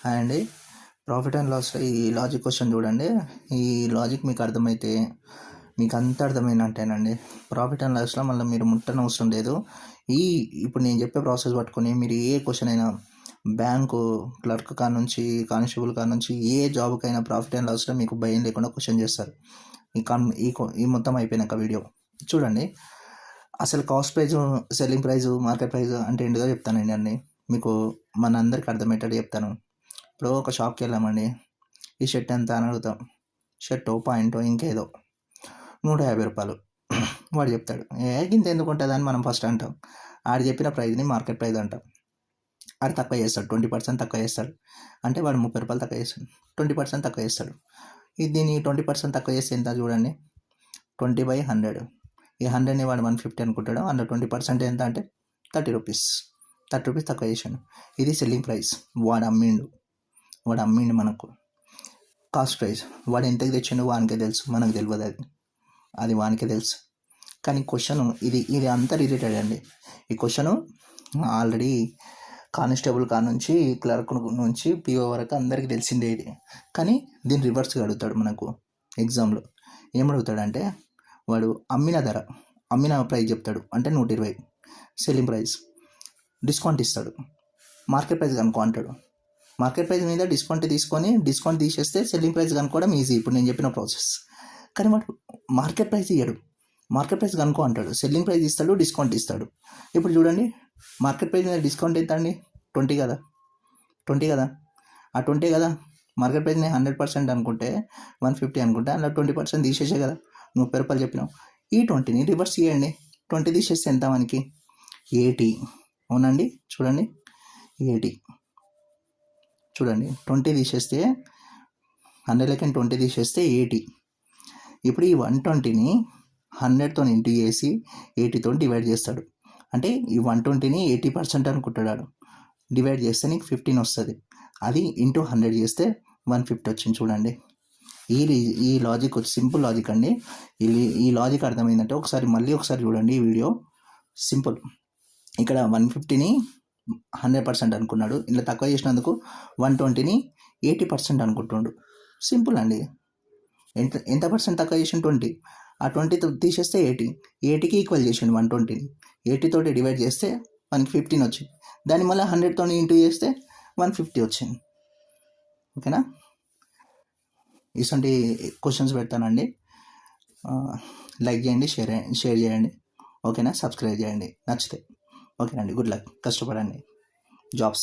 Hi అండి. Profit and లాస్లో ఈ logic question చూడండి. ఈ లాజిక్ మీకు అర్థమైతే మీకు అంత అర్థమైనట్టేనండి. ప్రాఫిట్ అండ్ లాస్లో మళ్ళీ మీరు ముట్టనవసరం లేదు. ఇప్పుడు నేను చెప్పే ప్రాసెస్ పట్టుకొని మీరు ఏ క్వశ్చన్ అయినా బ్యాంకు క్లర్క్ నుంచి కానిస్టేబుల్ నుంచి ఏ జాబ్కైనా ప్రాఫిట్ అండ్ లాస్లో మీకు భయం లేకుండా క్వశ్చన్ చేస్తారు. ఈ మొత్తం అయిపోయినాక వీడియో చూడండి. అసలు cost price, selling price, market price అంటే ఏంటిదో చెప్తానండి. అన్నీ మీకు మనందరికీ అర్థమయ్యేటట్టు చెప్తాను. ఇప్పుడు ఒక షాప్కి వెళ్ళామండి. ఈ షర్ట్ ఎంత అని అడుగుతాం. షర్టో పాయింటో ఇంకేదో 150 రూపాయలు వాడు చెప్తాడు. ఇంత ఎందుకు ఉంటుంది అని మనం ఫస్ట్ అంటాం. ఆడు చెప్పిన ప్రైజ్ని మార్కెట్ ప్రైజ్ అంటాం. ఆడు తక్కువ చేస్తాడు, 20% తక్కువ చేస్తాడు. అంటే వాడు 30 రూపాయలు తక్కువ చేస్తాడు, 20% తక్కువ చేస్తాడు. దీన్ని 20% తక్కువ చేస్తే ఎంత చూడండి, 20/100. ఈ 100ని వాడు 150 అనుకుంటాడు. అందులో 20% ఎంత అంటే 30 రూపీస్. 30 రూపీస్ తక్కువ చేసాడు. ఇది సెల్లింగ్ ప్రైస్. వాడు అమ్మిండు మనకు. కాస్ట్ ప్రైస్ వాడు ఎంతకు తెచ్చిండు వానికే తెలుసు, మనకు తెలియదు. అది వానికే తెలుసు. కానీ క్వశ్చను ఇది అంతా రిలేటెడ్ అండి. ఈ క్వశ్చను ఆల్రెడీ కానిస్టేబుల్ నుంచి క్లర్క్ నుంచి పిఓ వరకు అందరికీ తెలిసిందే ఇది. కానీ దీన్ని రివర్స్గా అడుగుతాడు మనకు ఎగ్జామ్లో. ఏమడుగుతాడంటే వాడు అమ్మిన ప్రైస్ చెప్తాడు. అంటే 120 సెల్లింగ్ ప్రైస్. డిస్కౌంట్ ఇస్తాడు. మార్కెట్ ప్రైస్ కనుక్కో అంటాడు. మార్కెట్ ప్రైస్ మీద డిస్కౌంట్ తీసేస్తే సెల్లింగ్ ప్రైస్ కనుక్కోవడం ఈజీ. ఇప్పుడు నేను చెప్పిన ప్రాసెస్. కానీ వాడు మార్కెట్ ప్రైస్ ఇయ్యడు. మార్కెట్ ప్రైస్ కనుక్కో అంటాడు. సెల్లింగ్ ప్రైస్ ఇస్తాడు, డిస్కౌంట్ ఇస్తాడు. ఇప్పుడు చూడండి, మార్కెట్ ప్రైస్ మీద డిస్కౌంట్ ఎంత అండి? 20 కదా. ఆ 20 కదా. మార్కెట్ ప్రైస్ని 100% అనుకుంటే 150 అనుకుంటే అందులో 20% తీసేసే కదా. 30 రూపాయలు చెప్పినావు. ఈ 20ని రివర్స్ చేయండి. 20 తీసేస్తే ఎంత మనకి? 80. అవునండి, చూడండి 80. చూడండి, 20 తీసేస్తే 100 20 తీసేస్తే 80. ఇప్పుడు ఈ 120ని 100తో ఇంటూ చేసి 80తో డివైడ్ చేస్తాడు. అంటే ఈ 120ని 80% అనుకుంటాడు. డివైడ్ చేస్తే నీకు 15 వస్తుంది. అది ఇంటూ 100 చేస్తే 150 వచ్చింది. చూడండి, ఈ లాజిక్ సింపుల్ లాజిక్ అండి. ఈ లాజిక్ అర్థమైందంటే మళ్ళీ ఒకసారి చూడండి ఈ వీడియో. సింపుల్. ఇక్కడ 150ని 100% అనుకున్నాడు. ఇలా తక్కువ చేసినందుకు 120ని 80% అనుకుంటుండు. సింపుల్ అండి. ఎంత పర్సెంట్ తక్కువ చేసిన? 20. ఆ 20 తీసేస్తే 80కి ఈక్వల్ చేసిండు 120ని. 80 డివైడ్ చేస్తే మనకి 15 వచ్చింది. దాన్ని మళ్ళీ 100తో ఇంటూ చేస్తే 150 వచ్చింది. ఓకేనా? ఇటువంటి క్వశ్చన్స్ పెడతానండి. లైక్ చేయండి, షేర్ చేయండి. ఓకేనా? సబ్స్క్రైబ్ చేయండి నచ్చితే. ఓకేనండి. Good luck. కష్టపడండి. జాబ్స్